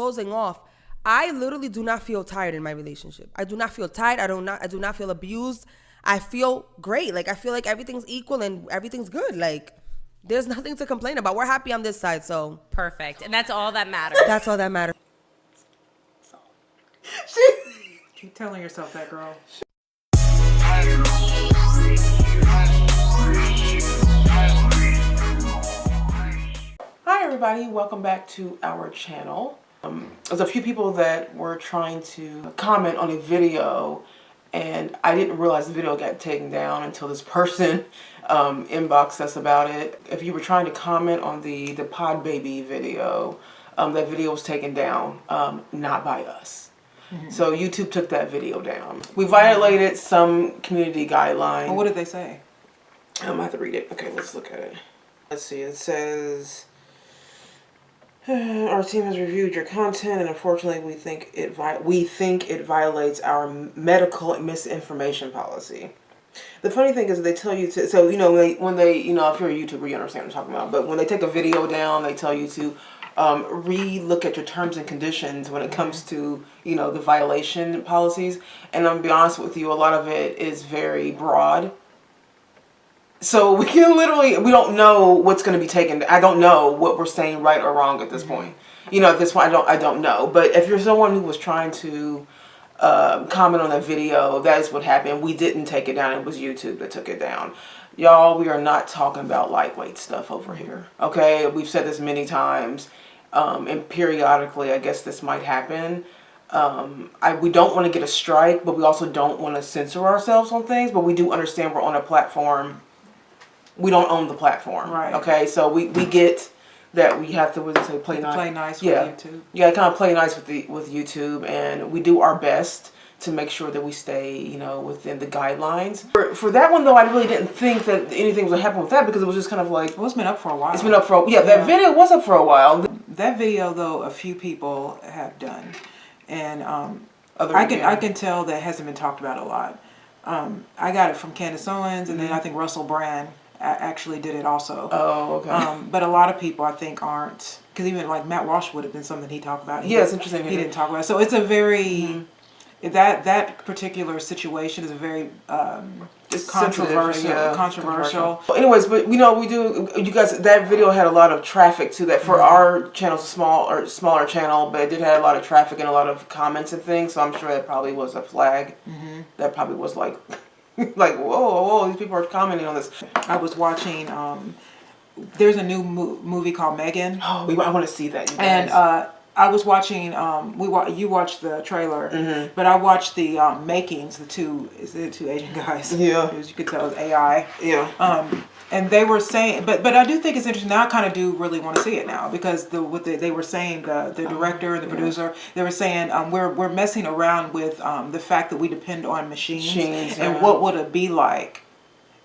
closing off, I literally do not feel tired in my relationship. I do not feel tired. I do not feel abused. I feel great. Like, I feel like everything's equal and everything's good. Like, there's nothing to complain about. We're happy on this side, so. Perfect. And that's all that matters. That's all that matters. Keep telling yourself that, girl. Hi everybody, welcome back to our channel. There's a few people that were trying to comment on a video, and I didn't realize the video got taken down until this person inboxed us about it. If you were trying to comment on the Pod Baby video, that video was taken down, not by us. So YouTube took that video down. We violated some community guidelines. Well, what did they say? I have to read it. Okay, let's look at it. Let's see. It says, our team has reviewed your content, and unfortunately, we think it violates our medical misinformation policy. The funny thing is, they tell you to. So when they if you're a YouTuber, you understand what I'm talking about. But when they take a video down, they tell you to re-look at your terms and conditions when it comes to the violation policies. And I'm gonna be honest with you, a lot of it is very broad. So we don't know what's going to be taken. I don't know what we're saying right or wrong at this point. At this point, I don't know. But if you're someone who was trying to comment on that video, that is what happened. We didn't take it down. It was YouTube that took it down. Y'all, we are not talking about lightweight stuff over here. Okay? We've said this many times. And periodically, I guess this might happen. We don't want to get a strike, but we also don't want to censor ourselves on things. But we do understand we're on a platform. We don't own the platform, right? Okay, so we get that we have to play nice with YouTube. Yeah, kind of play nice with YouTube, and we do our best to make sure that we stay, within the guidelines. For that one though, I really didn't think that anything was gonna happen with that because it was just kind of like, well, it's been up for a while. It's been up for that video was up for a while. That video though, a few people have done, and I can tell that hasn't been talked about a lot. I got it from Candace Owens, and then I think Russell Brand actually did it also. Oh, okay. But a lot of people I think aren't, because even like Matt Walsh would have been something he talked about. It's interesting. He didn't talk about it. So it's a very that particular situation is a very it's controversial. Anyways, but you guys, that video had a lot of traffic to that. For our channel's smaller channel, but it did have a lot of traffic and a lot of comments and things. So I'm sure that probably was a flag. That probably was like. Like, whoa, these people are commenting on this. I was watching, there's a new movie called Megan. Oh, I want to see that, you And guys. I was watching, you watched the trailer, but I watched the makings, the two Asian guys. Yeah. As you could tell, it's AI. Yeah. And they were saying, but I do think it's interesting. Now I kind of do really want to see it now because they were saying, the director and the producer, they were saying we're messing around with the fact that we depend on machines and what would it be like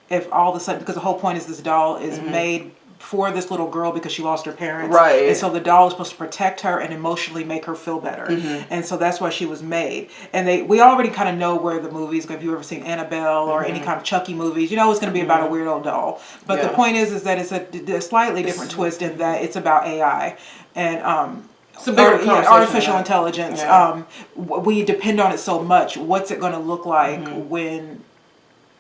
if all of a sudden, because the whole point is this doll is made for this little girl because she lost her parents, right? And so the doll is supposed to protect her and emotionally make her feel better, and so that's why she was made. And we already kind of know where the movie is going. If you've ever seen Annabelle or any kind of Chucky movies, it's going to be about a weird old doll. But the point is that it's a slightly different twist in that it's about AI and artificial intelligence. Yeah. We depend on it so much. What's it going to look like when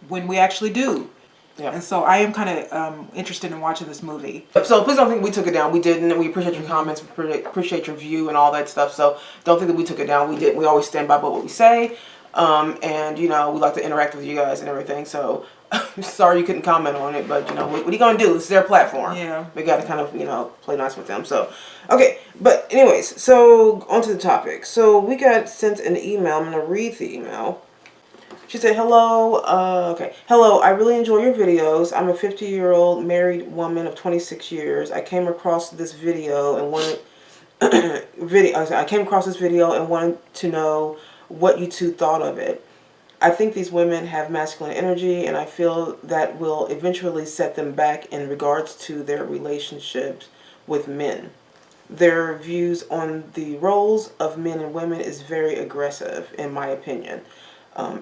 we actually do? Yeah. And so I am kind of interested in watching this movie. So please don't think we took it down. We didn't. We appreciate your comments. We appreciate your view and all that stuff. So don't think that we took it down. We didn't. We always stand by what we say. And we like to interact with you guys and everything. So sorry you couldn't comment on it, but what are you gonna do? It's their platform. Yeah. We got to kind of play nice with them. So okay. But anyways, so on to the topic. So we got sent an email. I'm gonna read the email. She said, hello, hello, I really enjoy your videos. I'm a 50-year-old married woman of 26 years. I came across this video and wanted to know what you two thought of it. I think these women have masculine energy, and I feel that will eventually set them back in regards to their relationships with men. Their views on the roles of men and women is very aggressive, in my opinion.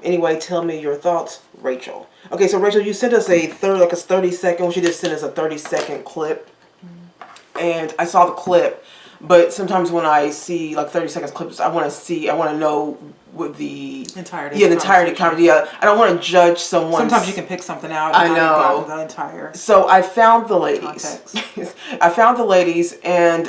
Anyway, tell me your thoughts, Rachel. Okay, so Rachel, you sent us a 30-second. She just sent us a 30-second clip, and I saw the clip, But sometimes when I see like 30 seconds clips, I want to know what the entirety. Yeah, the entirety conversation. Yeah, I don't want to judge someone. Sometimes you can pick something out. I And know the entire. So I found the ladies. I found the ladies, and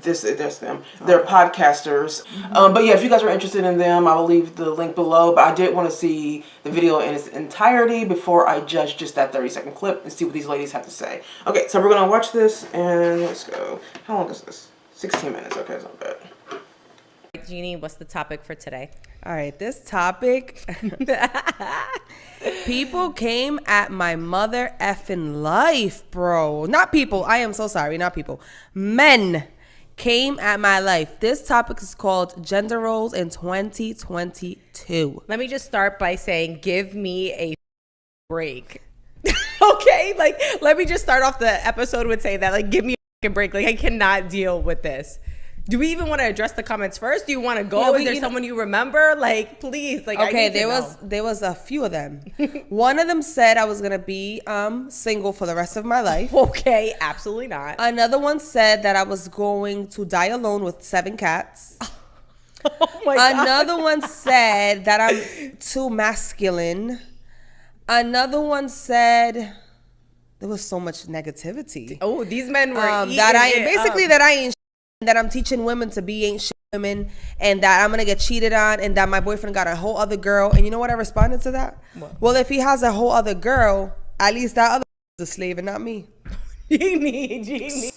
there's them. They're podcasters. But yeah, if you guys are interested in them, I will leave the link below. But I did want to see the video in its entirety before I judge just that 30-second clip and see what these ladies have to say. Okay, so we're gonna watch this, and let's go. How long is this? 16 minutes. Okay, it's not bad. Jeannie, what's the topic for today? All right, this topic. People came at my mother effing life, bro. Not people. I am so sorry. Not people. Men came at my life. This topic is called Gender Roles in 2022. Let me just start by saying, give me a break. Okay? Like, let me just start off the episode with saying that. Like, give me a break. Like, I cannot deal with this. Do we even want to address the comments first? Do you want to go? Is there someone you remember? Like, please. Like, okay, there was a few of them. One of them said I was gonna be single for the rest of my life. Okay, absolutely not. Another one said that I was going to die alone with 7 cats. Oh my God. Another one said that I'm too masculine. Another one said there was so much negativity. Oh, these men were that I ain't that I'm teaching women to be ain't shit women, and that I'm gonna get cheated on, and that my boyfriend got a whole other girl. And you know what I responded to that? What? Well, if he has a whole other girl, at least that other is a slave and not me. Jeannie.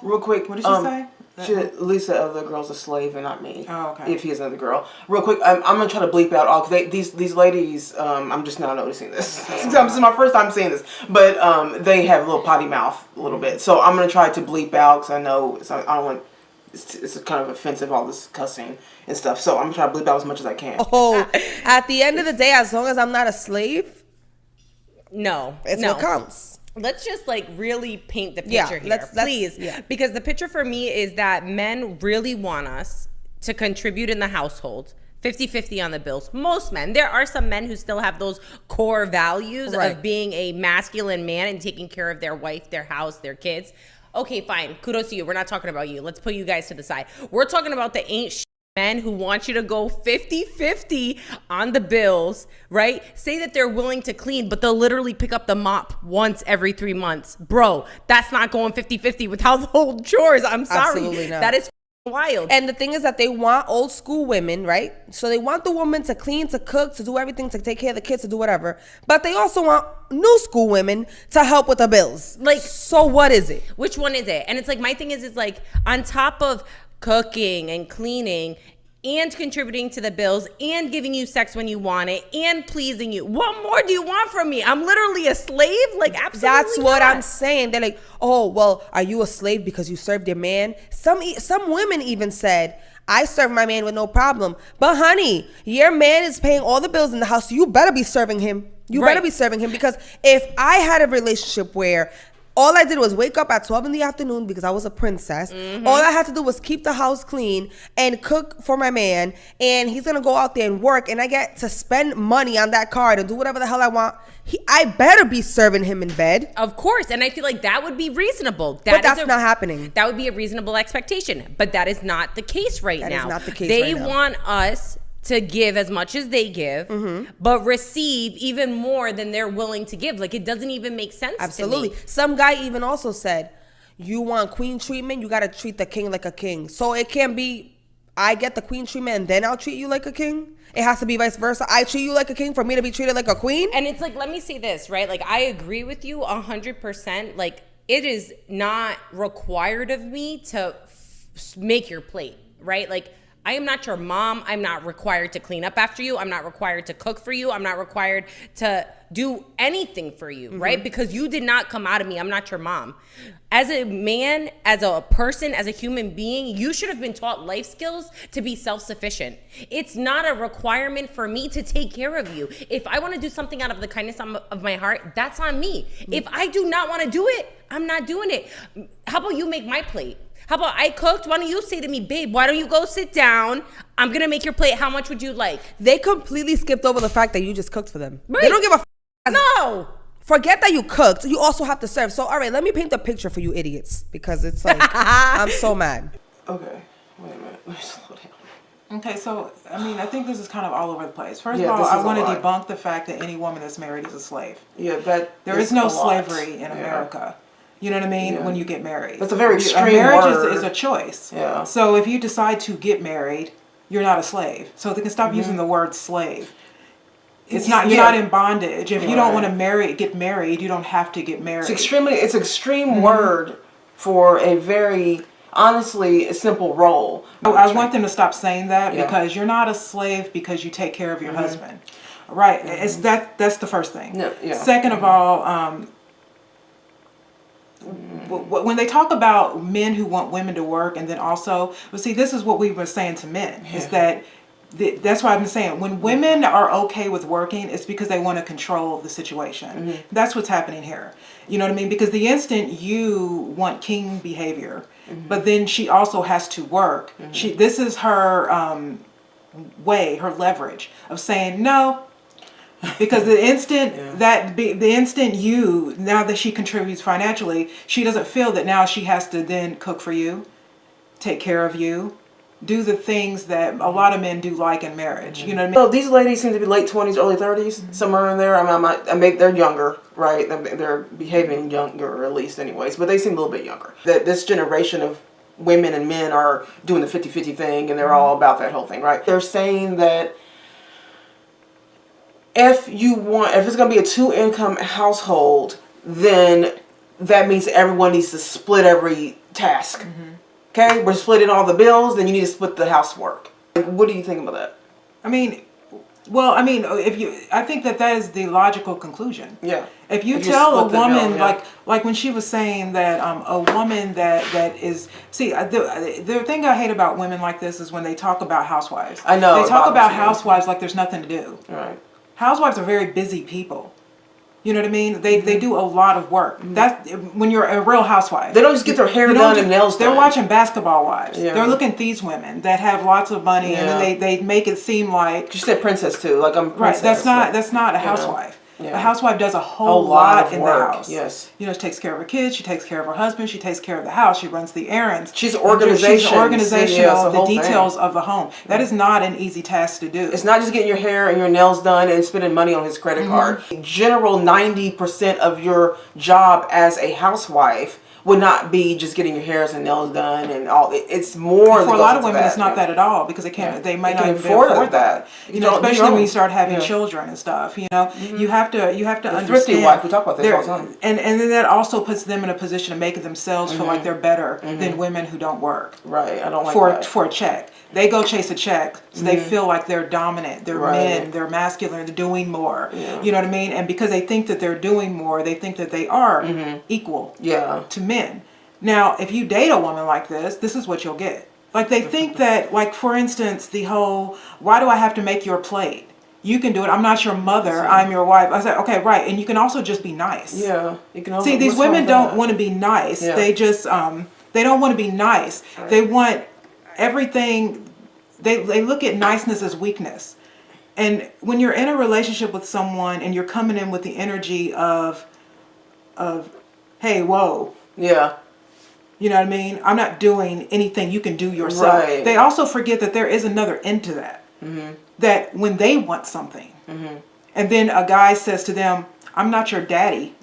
Real quick, what did she say? At least the other girl's a slave and not me. Oh, okay. If he has another girl. Real quick, I'm gonna try to bleep out all these ladies. I'm just now noticing this. This is my first time seeing this, but they have a little potty mouth a little bit. So I'm gonna try to bleep out because I know I don't want. It's kind of offensive, all this cussing and stuff. So I'm gonna try to bleep out as much as I can. Oh, at the end of the day, as long as I'm not a slave, it's what counts. Let's just like really paint the picture here, please. Yeah. Because the picture for me is that men really want us to contribute in the household. 50-50 on the bills. Most men. There are some men who still have those core values of being a masculine man and taking care of their wife, their house, their kids. Okay, fine. Kudos to you. We're not talking about you. Let's put you guys to the side. We're talking about the ain't shit men who want you to go 50-50 on the bills, right? Say that they're willing to clean, but they'll literally pick up the mop once every 3 months. Bro, that's not going 50-50 with household chores. I'm sorry. Absolutely not. That is wild. And the thing is that they want old school women, right? So they want the woman to clean, to cook, to do everything, to take care of the kids, to do whatever. But they also want new school women to help with the bills. Like, so what is it? Which one is it? And it's like, my thing is like, on top of cooking and cleaning and contributing to the bills and giving you sex when you want it and pleasing you, what more do you want from me? I'm literally a slave? Like, absolutely That's what not. I'm saying. They're like, oh, well, are you a slave because you served your man? Some women even said, I serve my man with no problem. But honey, your man is paying all the bills in the house, so you better be serving him. You better be serving him, because if I had a relationship where all I did was wake up at 12 in the afternoon because I was a princess. Mm-hmm. All I had to do was keep the house clean and cook for my man. And he's going to go out there and work. And I get to spend money on that card and do whatever the hell I want. I better be serving him in bed. Of course. And I feel like that would be reasonable. But that's not happening. That would be a reasonable expectation. But that is not the case right now. That is not the case right now. They want us to give as much as they give, but receive even more than they're willing to give. Like, it doesn't even make sense to me. Some guy even also said, you want queen treatment, you got to treat the king like a king. So it can't be, I get the queen treatment and then I'll treat you like a king. It has to be vice versa. I treat you like a king for me to be treated like a queen. And it's like, let me say this, right? Like, I agree with you 100%. Like, it is not required of me to make your plate, right? Like, I am not your mom. I'm not required to clean up after you. I'm not required to cook for you. I'm not required to do anything for you, right? Because you did not come out of me. I'm not your mom. As a man, as a person, as a human being, you should have been taught life skills to be self-sufficient. It's not a requirement for me to take care of you. If I want to do something out of the kindness of my heart, that's on me. If I do not want to do it, I'm not doing it. How about you make my plate? How about I cooked? Why don't you say to me, babe, why don't you go sit down? I'm going to make your plate. How much would you like? They completely skipped over the fact that you just cooked for them. Right. They don't give a No. forget that you cooked. You also have to serve. So, all right, let me paint the picture for you idiots because it's like, I'm so mad. Okay, wait a minute. Let me slow down. Okay, so I mean, I think this is kind of all over the place. First Yeah, of all, this is I a want to lot. debunk the fact that any woman that's married is a slave. Yeah, that There is no a lot. slavery in Yeah. America. You know what I mean? Yeah. When you get married, That's a very extreme marriage word. is a choice. Yeah. So if you decide to get married, you're not a slave. So they can stop using the word slave. It's not. You're Yeah. not in bondage. If you don't Right. want to get married, you don't have to get married. It's an extreme word for a very, honestly, a simple role. I want them to stop saying that Yeah. because you're not a slave because you take care of your husband. Right. It's that's the first thing. No, yeah. Second of all, when they talk about men who want women to work, and then also, well, see, this is what we were saying to men, is that that's what I've been saying. When women are okay with working, it's because they want to control the situation. That's what's happening here. You know what I mean? Because the instant you want king behavior, but then she also has to work. This is her way, her leverage of saying no. Because the instant now that she contributes financially, she doesn't feel that now she has to then cook for you, take care of you, do the things that a lot of men do like in marriage. You know what I mean? So these ladies seem to be late 20s, early 30s, somewhere in there. I mean, they're younger, right? They're behaving younger, at least, anyways. But they seem a little bit younger. That this generation of women and men are doing the 50-50 thing, and they're all about that whole thing, right? They're saying that if it's going to be a 2-income household, then that means everyone needs to split every task. Okay, we're splitting all the bills, then you need to split the housework. What do you think about that? I think that is the logical conclusion. Yeah. If you tell a split the woman, bill, yeah. like when she was saying that a woman that is, see, the thing I hate about women like this is when they talk about housewives. I know, They talk it about bothers me. housewives like there's nothing to do. All right. Housewives are very busy people. You know what I mean? They do a lot of work. That's when you're a real housewife. They don't just get their hair You don't done just- and nails done. They're watching Basketball Wives. Yeah. They're looking at these women that have lots of money, and then they make it seem like She said princess too, like I'm a right. princess. That's not a housewife. Yeah. A housewife does a whole lot in work, the house. yes. You know, she takes care of her kids. She takes care of her husband. She takes care of the house. She runs the errands. She's She's organizational. organizational. Yeah, it's the the whole details thing. of the home. That is not an easy task to do. It's not just getting your hair and your nails done and spending money on his credit card. General 90% of your job as a housewife would not be just getting your hairs and nails done and all. It's more. For that a lot goes of into women, it's not yeah. that at all because they can't. They might They not can even afford afford that. that. You know, Don't do especially your when own. you start having Yeah. children and stuff. You know, you have to understand. thrifty wife, we talk about this there- all the time. And then that also puts them in a position to make themselves feel like they're better than women who don't work. Right, I don't like for that. for a check. They go chase a check, so they feel like they're dominant, they're Right. men, they're masculine, they're doing more. Yeah. You know what I mean? And because they think that they're doing more, they think that they are equal Yeah. to men. Now, if you date a woman like this is what you'll get. Like they think that, like for instance, the whole, why do I have to make your plate? You can do it. I'm not your mother. I'm your wife. I said, okay, right. And you can also just be nice. Yeah, you can. Also, See, these what's wrong women with don't that? want to be nice. Yeah. They just they don't want to be nice. They want everything. They look at niceness as weakness. And when you're in a relationship with someone and you're coming in with the energy of hey, whoa. Yeah. You know what I mean? I'm not doing anything you can do yourself. Right. They also forget that there is another end to that. That when they want something, and then a guy says to them, I'm not your daddy.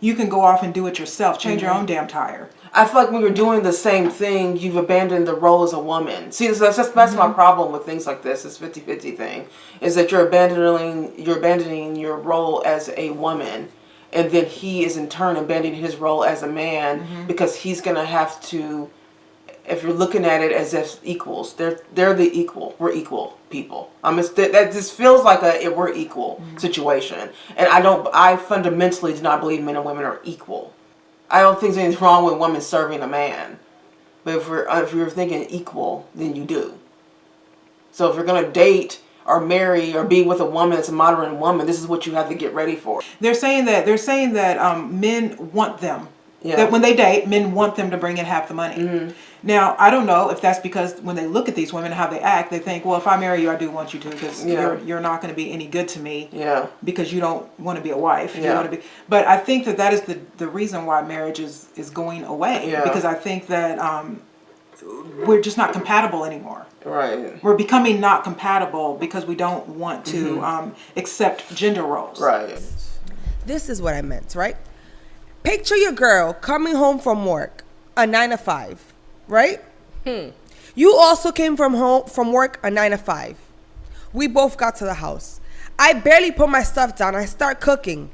You can go off and do it yourself. Change your own damn tire. I feel like when you're doing the same thing, you've abandoned the role as a woman. See, that's my problem with things like this 50-50 thing, is that you're abandoning your role as a woman, and then he is in turn abandoning his role as a man because he's gonna have to. If you're looking at it as if equals, they're the equal. We're equal people. That just feels like we're equal situation, and I fundamentally do not believe men and women are equal. I don't think there's anything wrong with a woman serving a man, but if you're thinking equal, then you do. So if you're gonna date or marry or be with a woman that's a modern woman, this is what you have to get ready for. They're saying that men want them. Yeah. That when they date, men want them to bring in half the money. Now, I don't know if that's because when they look at these women and how they act, they think, well, if I marry you, I do want you to, because you're not going to be any good to me because you don't want to be a wife. You want to be. But I think that is the reason why marriage is going away, because I think that we're just not compatible anymore. Right. We're becoming not compatible because we don't want to accept gender roles. Right. This is what I meant, right? Picture your girl coming home from work, a 9 to 5, right? You also came from work, a 9 to 5. We both got to the house. I barely put my stuff down. I start cooking.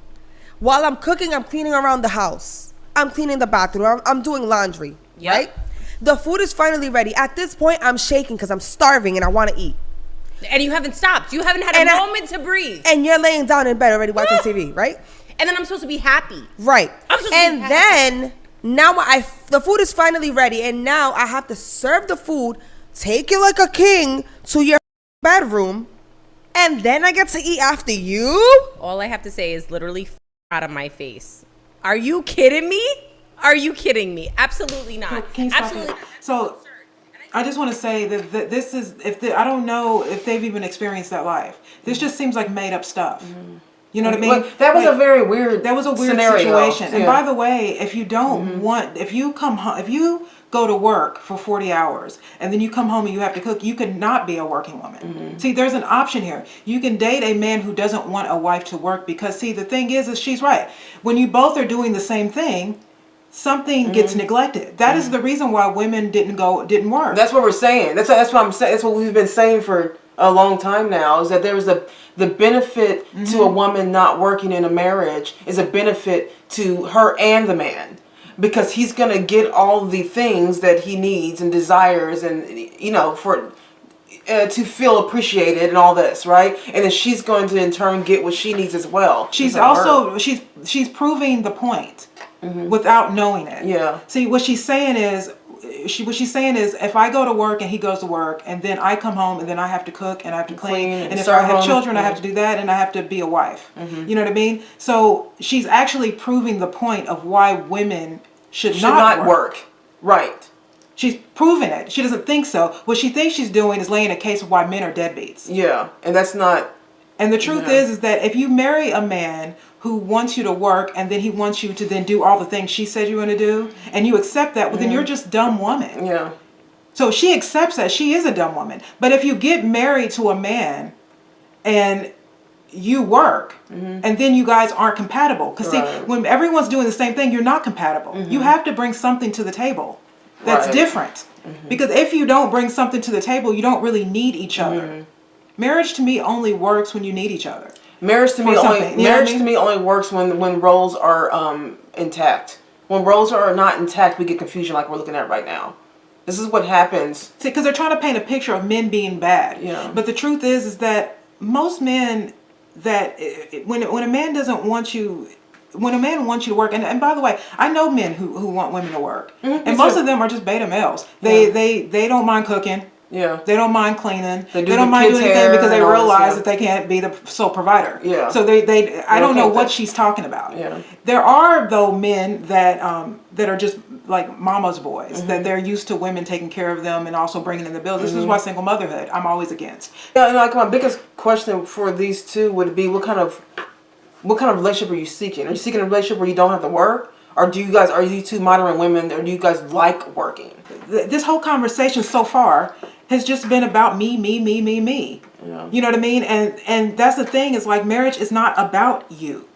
While I'm cooking, I'm cleaning around the house. I'm cleaning the bathroom. I'm doing laundry, right? The food is finally ready. At this point, I'm shaking because I'm starving and I want to eat. And you haven't stopped. You haven't had a moment to breathe. And you're laying down in bed already watching TV, right? And then I'm supposed to be happy. Right. I'm supposed to be happy. Then now the food is finally ready, and now I have to serve the food, take it like a king to your bedroom, and then I get to eat after you? All I have to say is literally out of my face. Are you kidding me? Are you kidding me? Absolutely not. Absolutely not. So I just want to say that this is, I don't know if they've even experienced that life. This just seems like made up stuff. You know what I mean? Well, that was a very weird. That was a weird situation. And by the way, if you don't want, if you go to work for 40 hours and then you come home and you have to cook, you cannot be a working woman. See, there's an option here. You can date a man who doesn't want a wife to work, because see, the thing is she's right. When you both are doing the same thing, something gets neglected. That is the reason why women didn't work. That's what we're saying. That's what I'm saying. That's what we've been saying for a long time now, is that there was the benefit to a woman not working in a marriage is a benefit to her and the man, because he's going to get all the things that he needs and desires, and for to feel appreciated and all this, right? And then she's going to in turn get what she needs as well. She's also she's proving the point without knowing it. Yeah. See, what she's saying is if I go to work and he goes to work, and then I come home and then I have to cook and I have to clean and if I have children, I have to do that, and I have to be a wife. You know what I mean? So she's actually proving the point of why women should not work. Right. She's proving it. She doesn't think so. What she thinks she's doing is laying a case of why men are deadbeats. Yeah, and that's not. And the truth is that if you marry a man who wants you to work and then he wants you to then do all the things she said you're going to do, and you accept that, well, then you're just a dumb woman. Yeah. So she accepts that she is a dumb woman. But if you get married to a man and you work and then you guys aren't compatible, because see, when everyone's doing the same thing, you're not compatible. You have to bring something to the table that's different. Because if you don't bring something to the table, you don't really need each other. Marriage to me only works when you need each other. Marriage to me only works when roles are intact. When roles are not intact, we get confusion like we're looking at right now. This is what happens. See, because they're trying to paint a picture of men being bad. Yeah. But the truth is that most men, that when a man doesn't want you, when a man wants you to work, and by the way, I know men who want women to work, and most of them are just beta males. They don't mind cooking. Yeah. They don't mind cleaning. They don't mind doing anything because they realize that they can't be the sole provider. Yeah. So I don't know what she's talking about. Yeah. There are though men that are just like mama's boys, that they're used to women taking care of them and also bringing in the bills. This is why single motherhood I'm always against. Yeah, like my biggest question for these two would be, what kind of relationship are you seeking? Are you seeking a relationship where you don't have to work? Or are you two modern women, or do you guys like working? This whole conversation so far has just been about me. Yeah. You know what I mean? And that's the thing, is like marriage is not about you.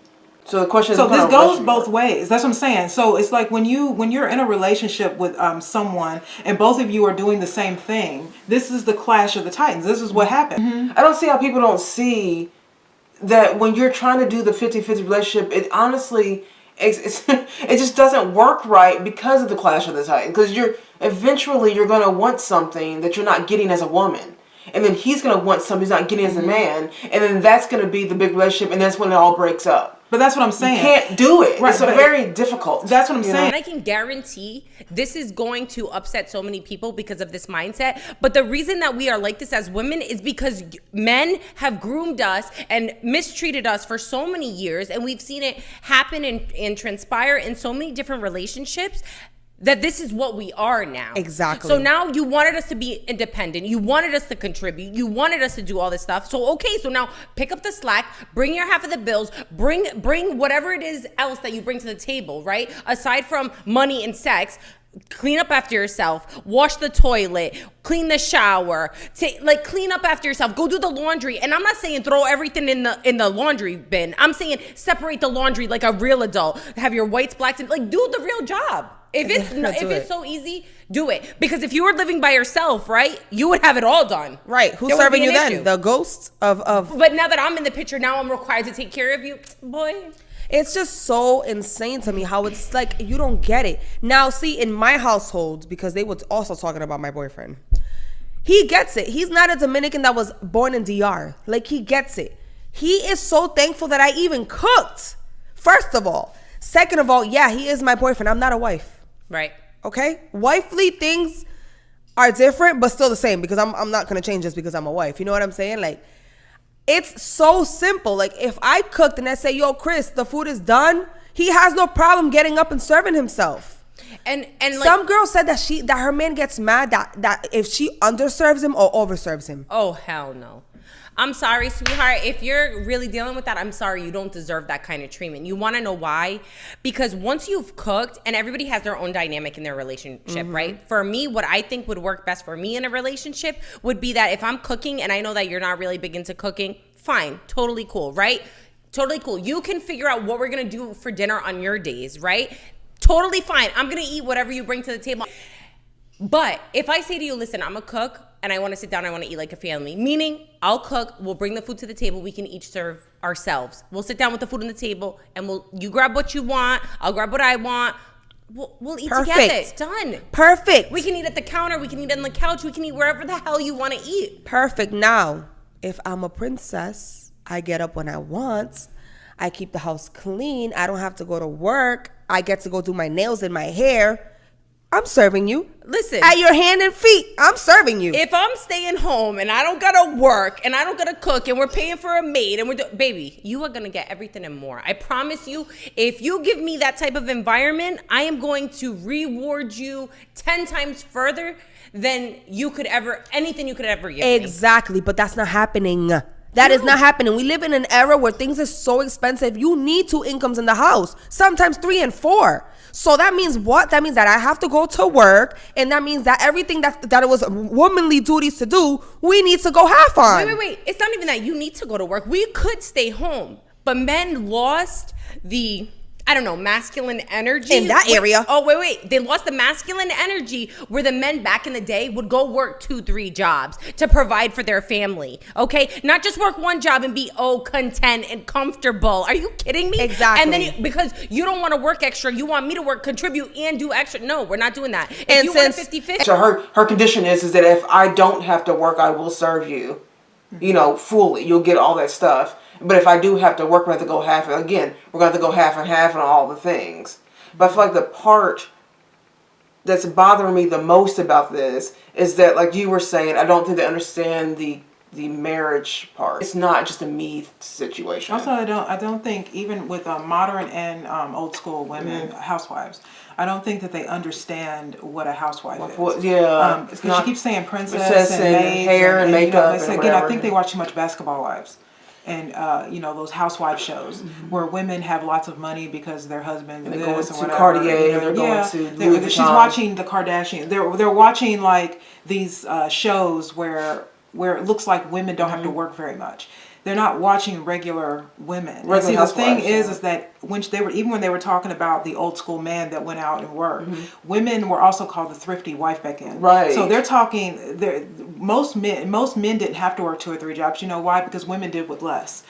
So the question is, so this goes both ways. That's what I'm saying. So it's like when you're in a relationship with someone and both of you are doing the same thing, this is the clash of the titans. This is what happened. I don't see how people don't see that when you're trying to do the 50-50 relationship, it honestly, it just doesn't work right because of the clash of the titans. Because eventually you're going to want something that you're not getting as a woman. And then he's going to want something he's not getting as a man. And then that's going to be the big relationship, and that's when it all breaks up. But that's what I'm saying. You can't do it. Right, it's very difficult. That's what I'm saying. And I can guarantee this is going to upset so many people because of this mindset. But the reason that we are like this as women is because men have groomed us and mistreated us for so many years. And we've seen it happen and transpire in so many different relationships. that this is what we are now. Exactly. So now you wanted us to be independent. You wanted us to contribute. You wanted us to do all this stuff. So okay, so now pick up the slack, bring your half of the bills, bring whatever it is else that you bring to the table, right? Aside from money and sex, clean up after yourself, wash the toilet, clean the shower, clean up after yourself, go do the laundry. And I'm not saying throw everything in the laundry bin. I'm saying separate the laundry like a real adult. Have your whites, blacks, and do the real job. If it's so easy, do it. Because if you were living by yourself, right, you would have it all done. Right. Who's serving you then? Issue. The ghost of. But now that I'm in the picture, now I'm required to take care of you, boy. It's just so insane to me how it's like you don't get it. Now, see, in my household, because they were also talking about my boyfriend, he gets it. He's not a Dominican that was born in DR. Like, he gets it. He is so thankful that I even cooked. First of all. Second of all, yeah, he is my boyfriend. I'm not a wife. Right. Okay? Wifely things are different, but still the same, because I'm not going to change just because I'm a wife. You know what I'm saying? Like, it's so simple. Like, if I cooked and I say, yo, Chris, the food is done, he has no problem getting up and serving himself. And some girl said that her man gets mad that if she underserves him or overserves him. Oh, hell no. I'm sorry, sweetheart. If you're really dealing with that, I'm sorry. You don't deserve that kind of treatment. You want to know why? Because once you've cooked, and everybody has their own dynamic in their relationship, right? For me, what I think would work best for me in a relationship would be that if I'm cooking and I know that you're not really big into cooking, fine, totally cool, right? Totally cool. You can figure out what we're going to do for dinner on your days, right? Totally fine. I'm going to eat whatever you bring to the table. But if I say to you, listen, I'm a cook, and I want to sit down, I want to eat like a family. Meaning, I'll cook, we'll bring the food to the table, we can each serve ourselves. We'll sit down with the food on the table, and you grab what you want, I'll grab what I want. We'll eat together. Done. Perfect. We can eat at the counter, we can eat on the couch, we can eat wherever the hell you want to eat. Perfect. Now, if I'm a princess, I get up when I want, I keep the house clean, I don't have to go to work, I get to go do my nails and my hair, I'm serving you. Listen. At your hand and feet, I'm serving you. If I'm staying home and I don't gotta work and I don't gotta cook and we're paying for a maid and baby, you are gonna get everything and more. I promise you, if you give me that type of environment, I am going to reward you 10 times further than anything you could ever give me. Exactly, but that's not happening. That is not happening. We live in an era where things are so expensive. You need 2 incomes in the house, sometimes 3 and 4. So that means what? That means that I have to go to work, and that means that everything that it was womanly duties to do, we need to go half on. Wait. It's not even that you need to go to work. We could stay home, but men lost the masculine energy. In that area. Oh, wait. They lost the masculine energy where the men back in the day would go work 2-3 jobs to provide for their family. Okay? Not just work one job and be, content and comfortable. Are you kidding me? Exactly. And then because you don't want to work extra, you want me to work, contribute, and do extra. No, we're not doing that. If you want a 50-50. So her condition is that if I don't have to work, I will serve you, fully. You'll get all that stuff. But if I do have to work, we're going to go half. Again, we're going to go half and half on all the things. But I feel like the part that's bothering me the most about this is that, like you were saying, I don't think they understand the marriage part. It's not just a me situation. Also, I don't think even with modern and old school women, housewives, I don't think that they understand what a housewife is. Yeah. Because she keeps saying princess and maids hair and makeup. Again, I think they watch too much Basketball Wives. And those housewife shows where women have lots of money because their husbands and they're going to Cartier, they're going to Louis Vuitton. She's watching the Kardashians. They're watching like these shows where it looks like women don't have to work very much. They're not watching regular women. The thing is that when they were talking about the old school man that went out and worked, women were also called the thrifty wife back then. Right. So they're talking. Most men didn't have to work 2 or 3 jobs. You know why? Because women did with less.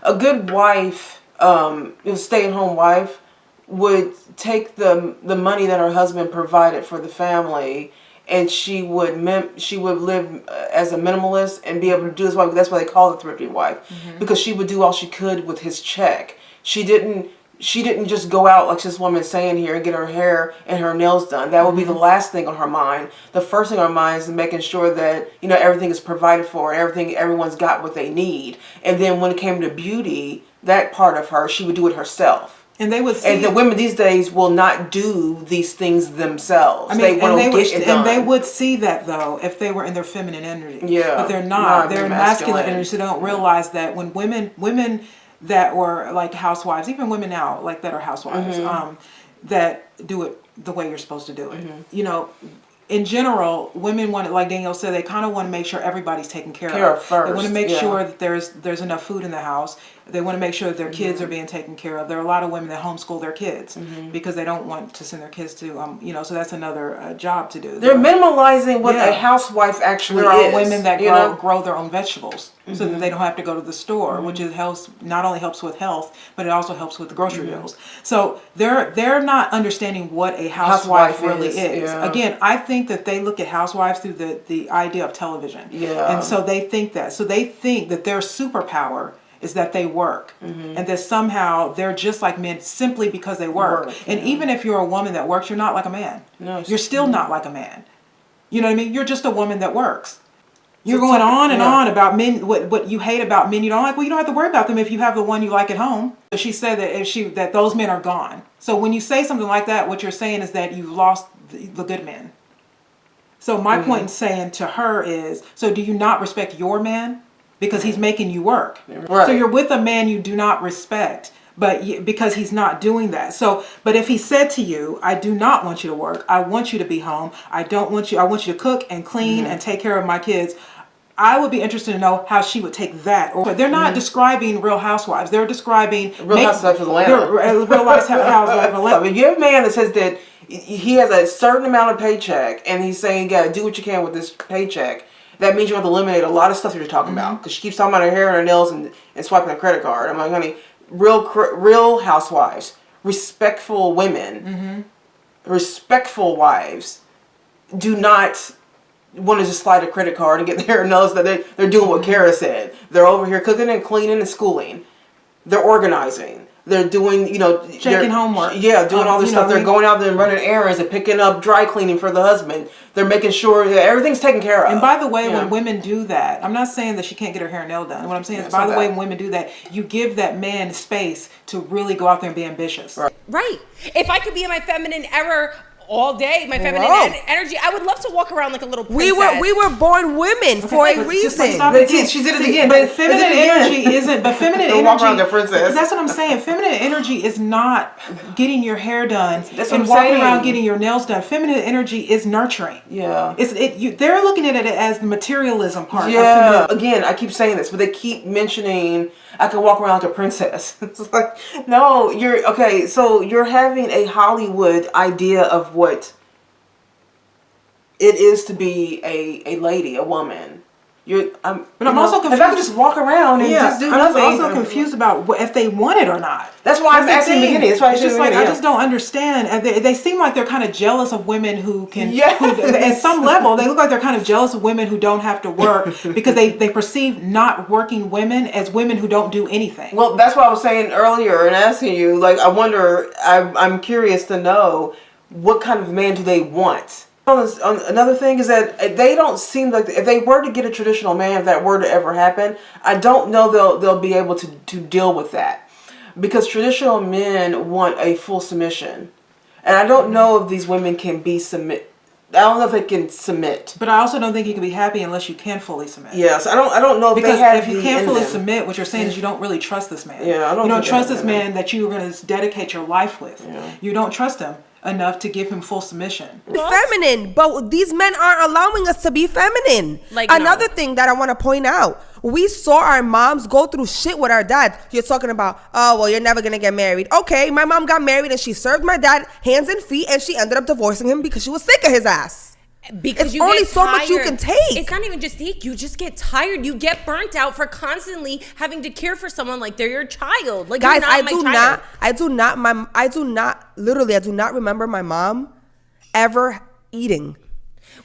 A good wife, a stay-at-home wife, would take the money that her husband provided for the family, and she would live as a minimalist and be able to do this. That's why they call it the thrifty wife, because she would do all she could with his check. She didn't just go out like this woman saying here and get her hair and her nails done. That would be the last thing on her mind. The first thing on her mind is making sure that everything is provided for and everyone's got what they need. And then when it came to beauty, that part of her, she would do it herself. And they would see, and the women these days will not do these things themselves. I mean, they want to get it done. And they would see that though if they were in their feminine energy. Yeah, but they're not. They're in masculine energy, so they don't realize that when women that were like housewives, even women now like that are housewives, that do it the way you're supposed to do it. You know, in general, women want to, like Danielle said, they kind of want to make sure everybody's taken care of first. They want to make sure that there's enough food in the house. They want to make sure that their kids are being taken care of. There are a lot of women that homeschool their kids because they don't want to send their kids to, so that's another job to do. They're minimalizing what a housewife actually is. There are women that grow their own vegetables so that they don't have to go to the store, which not only helps with health, but it also helps with the grocery bills. So they're not understanding what a housewife really is. Yeah. Again, I think that they look at housewives through the idea of television. Yeah. And so they think that. So they think that their superpower is that they work and that somehow they're just like men simply because they work. And even if you're a woman that works, you're not like a man. No, you're still not like a man. You know what I mean? You're just a woman that works. You're going on and on about men, what you hate about men you don't like. Well, you don't have to worry about them if you have the one you like at home. So she said that those men are gone. So when you say something like that, what you're saying is that you've lost the good men. So my point in saying to her is, so do you not respect your man? Because he's making you work. Right. So you're with a man you do not respect, but because he's not doing that. So, but if he said to you, I do not want you to work. I want you to be home. I want you to cook and clean and take care of my kids. I would be interested to know how she would take that. Or they're not describing Real Housewives. They're describing Real Housewives of Atlanta. Real Housewives of Atlanta. If you have a man that says that he has a certain amount of paycheck and he's saying you got to do what you can with this paycheck, that means you have to eliminate a lot of stuff that you're talking about. Because she keeps talking about her hair and her nails and swiping her credit card. I'm like, honey, real housewives, respectful women, respectful wives, do not want to just slide a credit card and get their hair and nails. That they're doing what Kara said. They're over here cooking and cleaning and schooling. They're organizing. They're doing, checking homework. Yeah, doing all this stuff. They're going out there and running errands and picking up dry cleaning for the husband. They're making sure that everything's taken care of. And by the way, when women do that, I'm not saying that she can't get her hair and nail done. What I'm saying is, by the way, when women do that, you give that man space to really go out there and be ambitious. Right. If I could be in my feminine era all day, my feminine energy, I would love to walk around like a little princess. We were born women for a reason. She did it again. But feminine energy isn't. But feminine energy. Walk around like a princess. That's what I'm saying. Feminine energy is not getting your hair done and walking saying. around getting your nails done. Feminine energy is nurturing. Yeah. They're looking at it as the materialism part. Yeah. Again, I keep saying this, but they keep mentioning I can walk around like a princess. It's like, no, so you're having a Hollywood idea of what it is to be a lady, a woman. I'm also confused. If I could just walk around and just do nothing. I'm also confused about if they want it or not. That's why I'm asking in the beginning. That's why I just don't understand. They seem like they're kind of jealous of women who can. At some level, they look like they're kind of jealous of women who don't have to work because they perceive not working women as women who don't do anything. Well, that's what I was saying earlier and asking you. Like, I wonder. I'm curious to know what kind of man do they want. Another thing is that they don't seem like, if they were to get a traditional man, if that were to ever happen, I don't know they'll be able to deal with that, because traditional men want a full submission, and I don't know if these women can be submit. I don't know if they can submit. But I also don't think you can be happy unless you can fully submit. Yes, I don't know if because they have if you can't fully submit, what you're saying is you don't really trust this man. Yeah, you don't trust this man that you're going to dedicate your life with. Yeah. You don't trust him enough to give him full submission. Feminine, but these men aren't allowing us to be feminine. Another thing that I want to point out, we saw our moms go through shit with our dad. You're talking about, oh, well, you're never gonna get married. Okay, my mom got married and she served my dad hands and feet, and she ended up divorcing him because she was sick of his ass. Because it's you only get so tired. much you can take. It's not even just take. You just get tired. You get burnt out for constantly having to care for someone like they're your child. Like, guys, I do not remember my mom ever eating.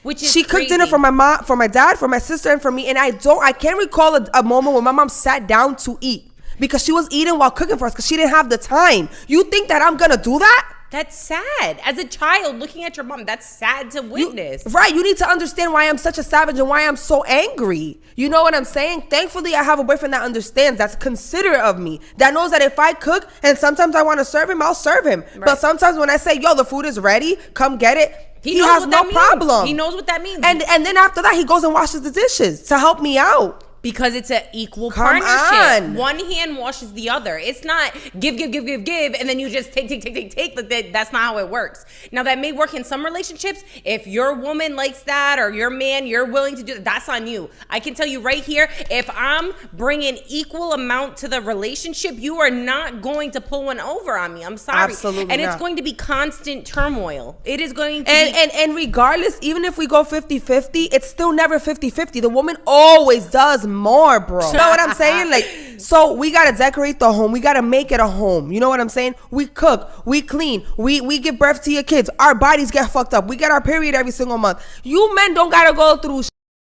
Which is she cooked dinner for my mom, for my dad, for my sister, and for me. And I can't recall a moment when my mom sat down to eat because she was eating while cooking for us because she didn't have the time. You think that I'm gonna do that? That's sad. As a child, looking at your mom, that's sad to witness. You need to understand why I'm such a savage and why I'm so angry. You know what I'm saying? Thankfully, I have a boyfriend that understands, that's considerate of me, that knows that if I cook and sometimes I want to serve him, I'll serve him. Right. But sometimes when I say, yo, the food is ready, come get it, he has no problem. He knows what that means. And then after that, he goes and washes the dishes to help me out. Because it's an equal partnership. One hand washes the other. It's not give, and then you just take. That's not how it works. Now, that may work in some relationships. If your woman likes that or your man, you're willing to do that, that's on you. I can tell you right here, if I'm bringing equal amount to the relationship, you are not going to pull one over on me. I'm sorry. Absolutely And not. it's going to be constant turmoil. It is going to and regardless, even if we go 50-50, it's still never 50-50. The woman always does more, bro. You know what I'm saying? Like, so we gotta decorate the home. We gotta make it a home. You know what I'm saying? We cook, we clean, we give birth to your kids. Our bodies get fucked up. We get our period every single month. You men don't gotta go through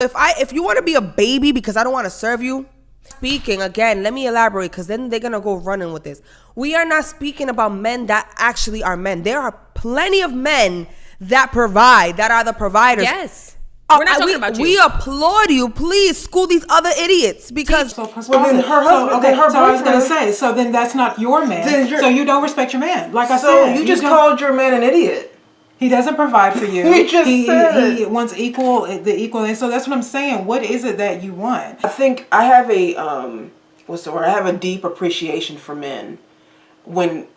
if you want to be a baby because I don't want to serve you. Speaking again, let me elaborate because then they're gonna go running with this. We are not speaking about men that actually are men. There are plenty of men that provide, that are the providers. Yes. We're not talking about you. We applaud you. Please school these other idiots because then her husband. So I was gonna say. So then that's not your man. So you don't respect your man. Like I so said, you just called your man an idiot. He doesn't provide for you. He wants the equal. And so that's what I'm saying. What is it that you want? I think I have a what's the word? I have a deep appreciation for men. When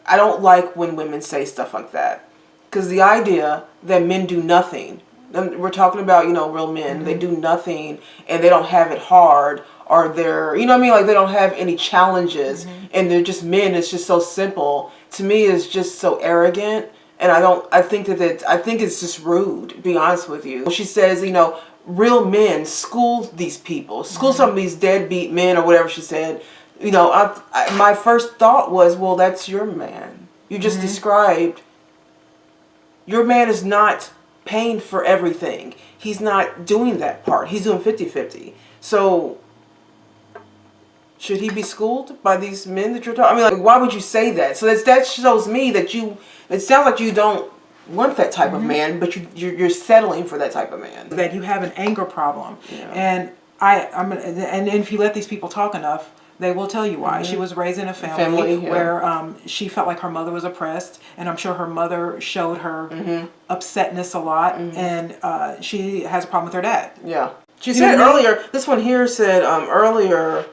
I don't like when women say stuff like that, because the idea that men do nothing. We're talking about, real men. Mm-hmm. They do nothing and they don't have it hard, or they're, you know what I mean? Like they don't have any challenges, and they're just men. It's just so simple. To me, it's just so arrogant. And I think it's just rude, to be honest with you. She says, real men, school these people, school some of these deadbeat men or whatever she said. My first thought was, well, that's your man. You just described, your man is not paying for everything. He's not doing that part. He's doing 50-50. So should he be schooled by these men that you're talking? I mean, like, why would you say that? So that shows me that it sounds like you don't want that type of man, but you're settling for that type of man. That you have an anger problem. Yeah. And if you let these people talk enough, they will tell you why. She was raised in a family where she felt like her mother was oppressed, and I'm sure her mother showed her upsetness a lot, and she has a problem with her dad. Yeah. She said earlier, this one here said earlier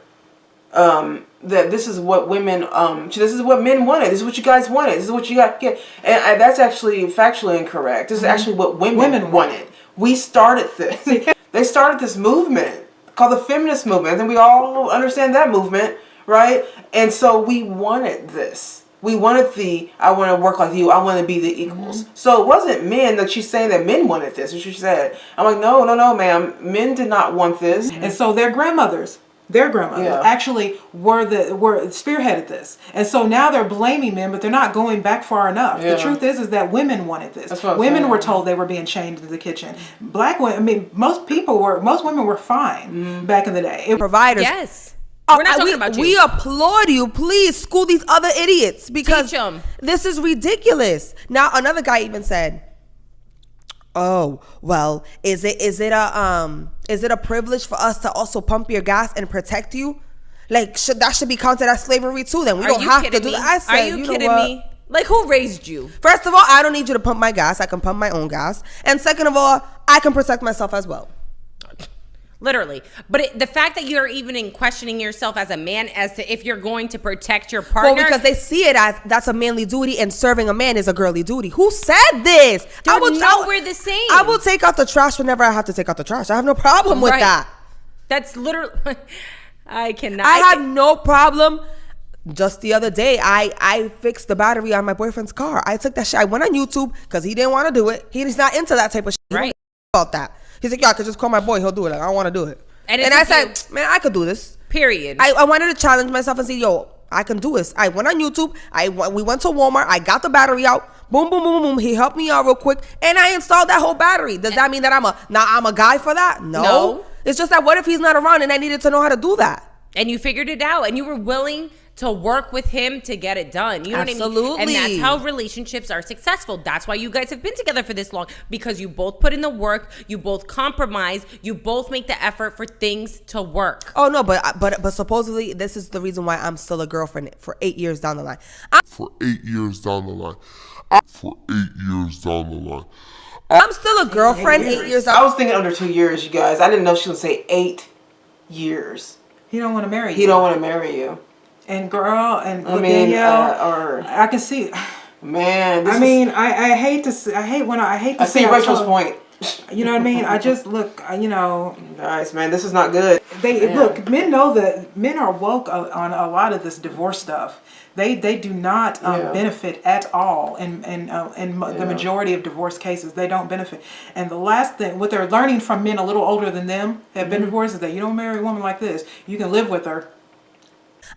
that this is what women, this is what men wanted. This is what you guys wanted. This is what you got to get. And that's actually factually incorrect. This is actually what women wanted. We started this. They started this movement called the feminist movement. I think we all understand that movement, right? And so we wanted this. We wanted I want to work like you. I want to be the equals. So it wasn't men that she's saying that men wanted this, as she said. I'm like, no, ma'am. Men did not want this. And so their grandmothers actually were spearheaded this. And so now they're blaming men, but they're not going back far enough. The truth is that women wanted this. Women were told they were being chained to the kitchen. Black women, most women were fine back in the day. Providers. Yes. We're not talking about you. We applaud you. Please school these other idiots because this is ridiculous. Now, another guy even said, oh, well, is it a privilege for us to also pump your gas and protect you? Like, that should be counted as slavery too. Then we don't have to do that. I said, are you kidding me? Like, who raised you? First of all, I don't need you to pump my gas. I can pump my own gas. And second of all, I can protect myself as well. Literally. But the fact that you're even in questioning yourself as a man as to if you're going to protect your partner. Well, because they see it as that's a manly duty and serving a man is a girly duty. Who said this? We're the same. I will take out the trash whenever I have to take out the trash. I have no problem with that. That's literally... I cannot. I have no problem. Just the other day, I fixed the battery on my boyfriend's car. I took that shit. I went on YouTube because he didn't want to do it. He's not into that type of shit. Right. About that. He's like, yeah, I could just call my boy. He'll do it. Like, I don't want to do it. And I said, man, I could do this. Period. I wanted to challenge myself and say, yo, I can do this. I went on YouTube. We went to Walmart. I got the battery out. Boom, boom, boom, boom. He helped me out real quick. And I installed that whole battery. Does that mean that I'm a guy for that? No. It's just that what if he's not around and I needed to know how to do that? And you figured it out. And you were willing to work with him to get it done. You know what I mean? Absolutely. And that's how relationships are successful. That's why you guys have been together for this long, because you both put in the work, you both compromise, you both make the effort for things to work. Oh no, but supposedly this is the reason why I'm still a girlfriend for 8 years down the line. For 8 years down the line. I'm still a girlfriend 8 years I down. was thinking under 2 years, you guys. I didn't know she would say 8 years. He don't want to marry you. He don't want to marry you. And girl, and I mean, Danielle, I can see. Man, this I hate to see. I hate to I see Rachel's point. You know what I mean? I just look. Guys, man, this is not good. Look. Men know that men are woke on a lot of this divorce stuff. They do not benefit at all in the majority of divorce cases. They don't benefit. And the last thing, what they're learning from men a little older than them that have been divorced, is that you don't marry a woman like this. You can live with her.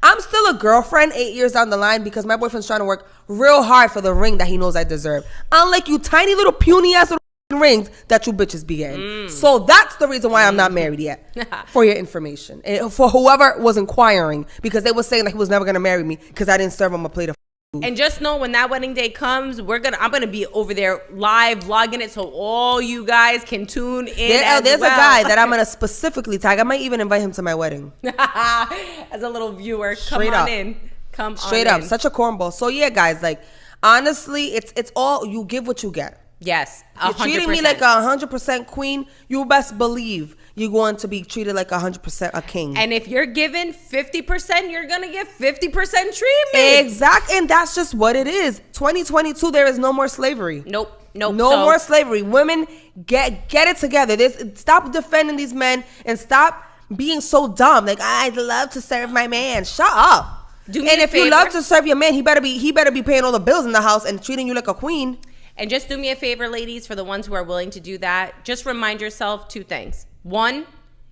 I'm still a girlfriend 8 years down the line because my boyfriend's trying to work real hard for the ring that he knows I deserve. Unlike you tiny little puny ass little rings that you bitches be getting. So that's the reason why I'm not married yet. For your information. And for whoever was inquiring, because they were saying that he was never going to marry me because I didn't serve him a plate of food. And just know when that wedding day comes, I'm gonna be over there live vlogging it so all you guys can tune in. There's a guy that I'm gonna specifically tag. I might even invite him to my wedding. As a little viewer, Straight come on up. in. Come Straight on up. in. Such a cornball. So yeah, guys, like honestly, it's all you give what you get. Yes, You're 100%. treating me like 100% queen. You best believe you're going to be treated like 100% a king. And if you're given 50%, you're gonna get 50% treatment. Exactly, and that's just what it is. 2022, there is no more slavery. Nope. No more slavery. Women, get it together. Stop defending these men and stop being so dumb. Like, I'd love to serve my man. Shut up. Do me and a if you favor. love to serve your man, he better be paying all the bills in the house and treating you like a queen. And just do me a favor, ladies, for the ones who are willing to do that, just remind yourself 2 things. 1,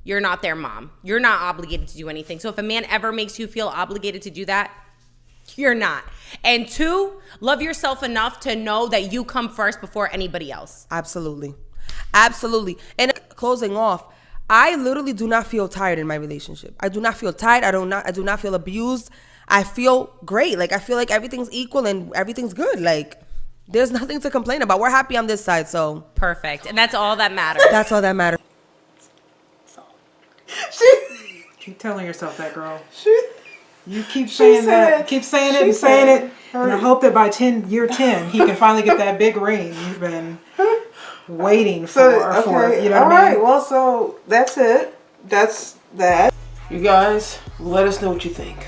you're not their mom. You're not obligated to do anything. So if a man ever makes you feel obligated to do that, you're not. And 2, love yourself enough to know that you come first before anybody else. Absolutely. And closing off, I literally do not feel tired in my relationship. I do not feel tired. I do not feel abused. I feel great. Like, I feel like everything's equal and everything's good. Like, there's nothing to complain about. We're happy on this side, so. Perfect. And that's all that matters. That's all that matters. Keep telling yourself that, girl. You keep saying that. Keep saying it and saying it. And I hope that by year 10, he can finally get that big ring you've been waiting for. You know All what I mean? right. Well, so that's it. That's that. You guys, let us know what you think.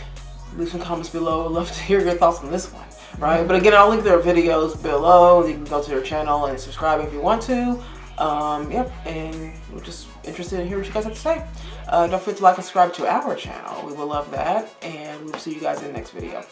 Leave some comments below. I'd love to hear your thoughts on this one. Right, but again, I'll link their videos below. You can go to their channel and subscribe if you want to. Yep, and we're just interested in hearing what you guys have to say. Don't forget to like and subscribe to our channel. We will love that, and we'll see you guys in the next video.